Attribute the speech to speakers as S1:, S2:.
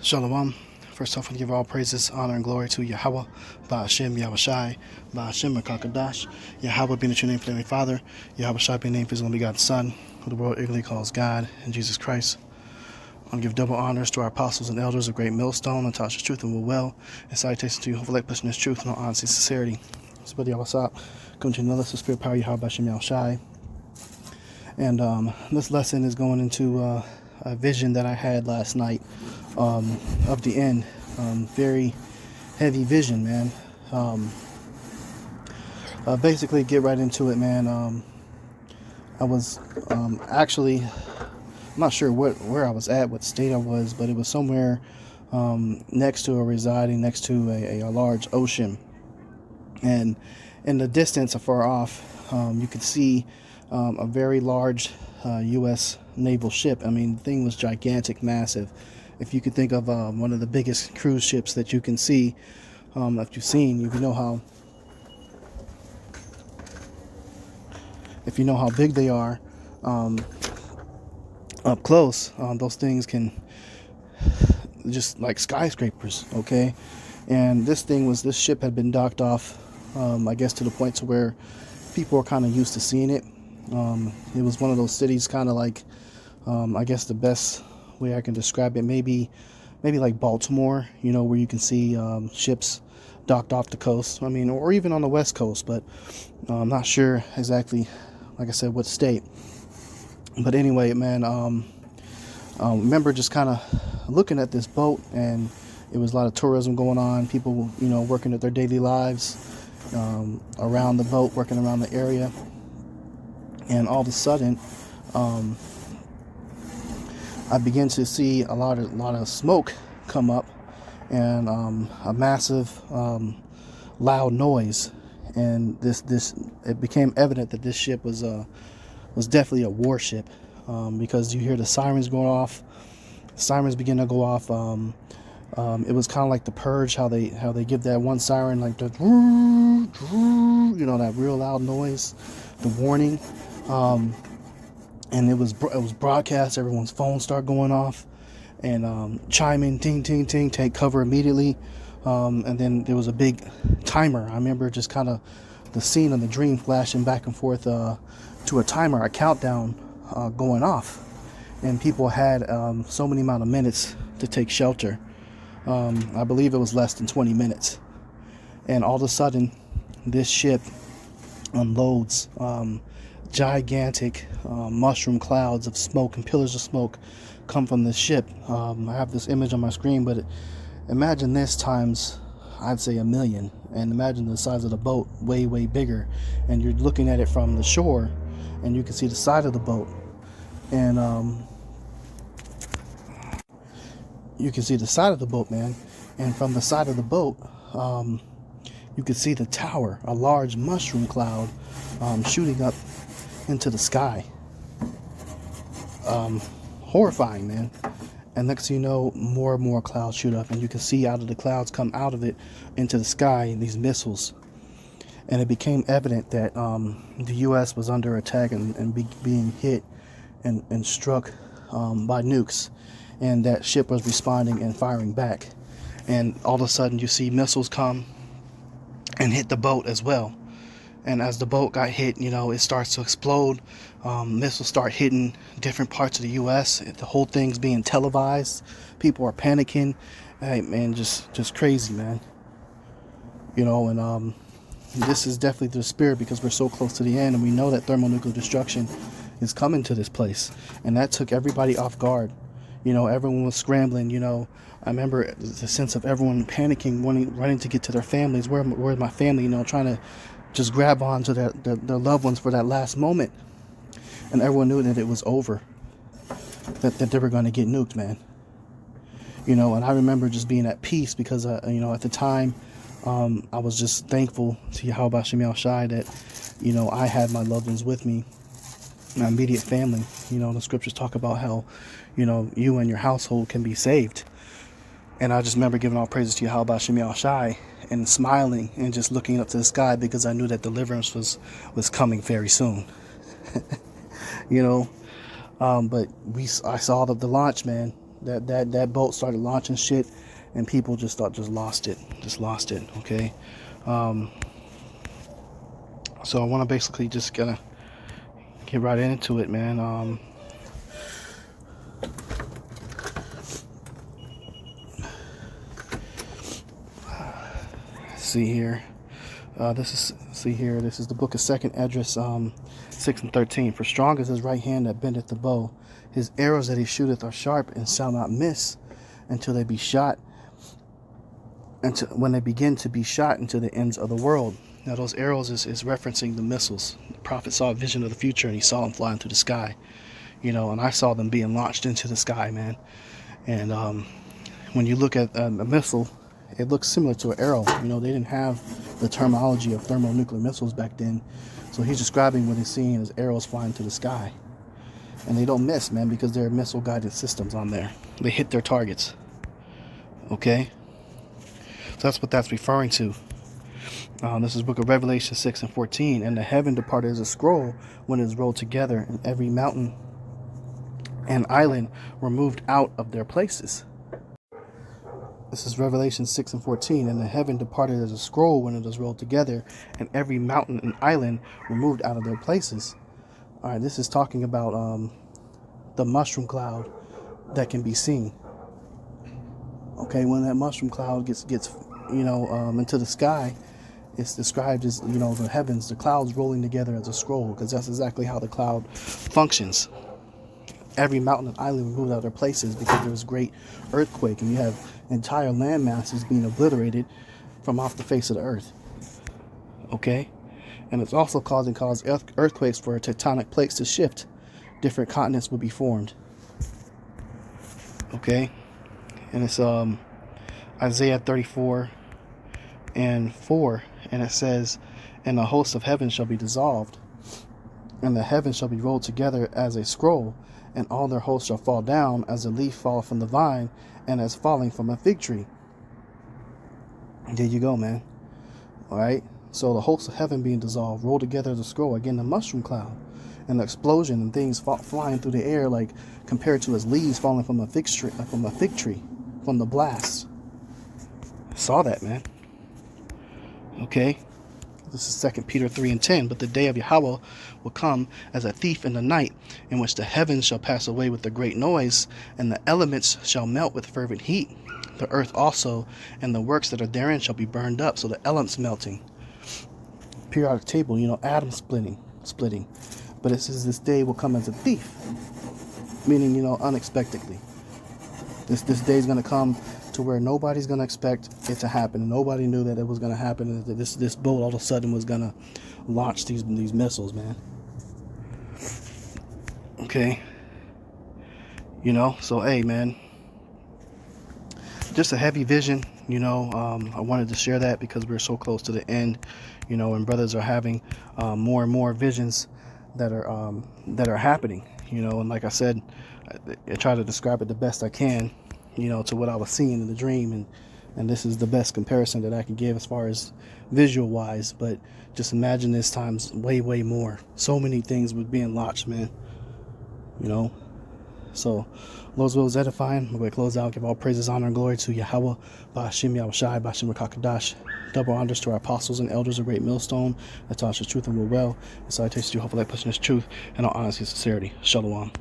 S1: Shalom. First off, I give all praises, honor, and glory to Yahweh, Ba'ashem, Yahushai, Ba'ashem, Makakadash, Yahweh being the true name for the Heavenly Father, Yahushai being the name for His only begotten Son, who the world ignorantly calls God, and Jesus Christ. I want to give double honors to our apostles and elders of Great Millstone, and taught His truth and will well, and salutations to you, hopefully pushing His truth in all honesty and sincerity. So, Brother Yahweh, come to another spirit power, Yahweh, Ba'ashem, Yahushai. And this lesson is going into a vision that I had last night of the end. Very heavy vision, man. Basically, get right into it, man. I was actually, I'm not sure where I was at, what state I was, but it was somewhere next to or residing next to a large ocean. And in the distance, afar off, you could see a very large U.S. naval ship. I mean, the thing was gigantic, massive. If you could think of one of the biggest cruise ships that you can see, that you've seen, if you know how big they are up close, those things can just like skyscrapers, okay? And this ship had been docked off, I guess to the point to where people are kind of used to seeing it. It was one of those cities, kind of like, I guess the best way I can describe it, maybe like Baltimore, where you can see ships docked off the coast. I mean, or even on the West Coast, but I'm not sure exactly, like I said, what state. But anyway, man, remember just kind of looking at this boat, and it was a lot of tourism going on, people, working at their daily lives around the boat, working around the area. And all of a sudden, I began to see a lot of smoke come up, and a massive, loud noise. And it became evident that this ship was definitely a warship, because you hear the sirens going off. Sirens begin to go off. It was kind of like the Purge, how they give that one siren, like the that real loud noise, the warning. And it was broadcast. Everyone's phones start going off and chiming, ting, ting, ting, take cover immediately. And then there was a big timer. I remember just kind of the scene of the dream flashing back and forth to a timer, a countdown going off. And people had so many amount of minutes to take shelter. I believe it was less than 20 minutes. And all of a sudden, this ship unloads gigantic mushroom clouds of smoke and pillars of smoke come from this ship. I have this image on my screen, but imagine this times, I'd say, 1,000,000, and imagine the size of the boat, way, way bigger. And you're looking at it from the shore, and you can see the side of the boat, and you can see the side of the boat, man. And from the side of the boat, you can see the tower, a large mushroom cloud shooting up into the sky. Horrifying, man. And next thing you know, more and more clouds shoot up, and you can see out of the clouds come out of it into the sky these missiles. And it became evident that the U.S. was under attack and being hit and struck by nukes, and that ship was responding and firing back. And all of a sudden you see missiles come and hit the boat as well. And as the boat got hit, it starts to explode. Missiles start hitting different parts of the U.S. The whole thing's being televised. People are panicking. Hey, man, just crazy, man. And this is definitely the spirit, because we're so close to the end, and we know that thermonuclear destruction is coming to this place. And that took everybody off guard. Everyone was scrambling. I remember the sense of everyone panicking, running to get to their families. Where's my family? Trying to just grab on to their loved ones for that last moment. And everyone knew that it was over, that they were going to get nuked, man. And I remember just being at peace, because at the time, I was just thankful to Yahweh Ba'ashem Yahushai that I had my loved ones with me, my immediate family. The scriptures talk about how you and your household can be saved. And I just remember giving all praises to Yahweh Ba'ashem Yahushai and smiling and just looking up to the sky, because I knew that deliverance was coming very soon. But I saw the launch, man. That boat started launching shit, and people just lost it, okay. So I want to basically just gonna get right into it, man. See here, this is the book of Second Esdras 6 and 13. For strong is his right hand that bendeth the bow, his arrows that he shooteth are sharp and shall not miss until they be shot, until when they begin to be shot into the ends of the world. Now those arrows is referencing the missiles. The prophet saw a vision of the future, and he saw them flying through the sky, and I saw them being launched into the sky, man. And when you look at a missile, it looks similar to an arrow. They didn't have the terminology of thermonuclear missiles back then, so he's describing what he's seeing as arrows flying through the sky, and they don't miss, man, because there are missile guided systems on there. They hit their targets, okay. So that's what that's referring to. This is book of Revelation 6 and 14. And the heaven departed as a scroll when it is rolled together, and every mountain and island were moved out of their places. This is Revelation 6 and 14. And the heaven departed as a scroll when it is rolled together, and every mountain and island were moved out of their places. All right, this is talking about the mushroom cloud that can be seen. Okay, when that mushroom cloud gets into the sky, it's described as, the heavens, the clouds rolling together as a scroll, because that's exactly how the cloud functions. Every mountain and island moved out of their places because there was a great earthquake, and you have entire land masses being obliterated from off the face of the earth. Okay? And it's also caused earthquakes for tectonic plates to shift. Different continents will be formed. Okay? And it's Isaiah 34 and 4. And it says, and the hosts of heaven shall be dissolved, and the heavens shall be rolled together as a scroll, and all their hosts shall fall down as a leaf falleth from the vine, and as falling from a fig tree. There you go, man. All right. So the hosts of heaven being dissolved, rolled together as a scroll. Again, the mushroom cloud, and the explosion, and things flying through the air, like compared to as leaves falling from a fig tree, from the blast. I saw that, man. Okay, this is 2 Peter 3 and 10. But the day of Yahweh will come as a thief in the night, in which the heavens shall pass away with a great noise, and the elements shall melt with fervent heat. The earth also and the works that are therein shall be burned up. So the elements melting. Periodic table, atoms splitting. But it says this day will come as a thief, meaning, unexpectedly. This day is going to come to where nobody's going to expect it to happen. And nobody knew that it was going to happen, and that this boat all of a sudden was going to launch these missiles, man. Okay. So, hey, man, just a heavy vision, I wanted to share that because we're so close to the end, and brothers are having more and more visions that are happening, and like I said, I try to describe it the best I can, to what I was seeing in the dream, and this is the best comparison that I can give as far as visual wise. But just imagine this times way more. So many things were being launched, man. So Lord's will is edifying. We're going to close out. Give all praises, honor, and glory to Yahweh, Ba'ashim Yahushai, Ba'ashim Rakakadash. Double honors to our apostles and elders of Great Millstone that taught us the truth and will well. And salutations to you, hopefully, pushing this truth and all honesty and sincerity. Shalom.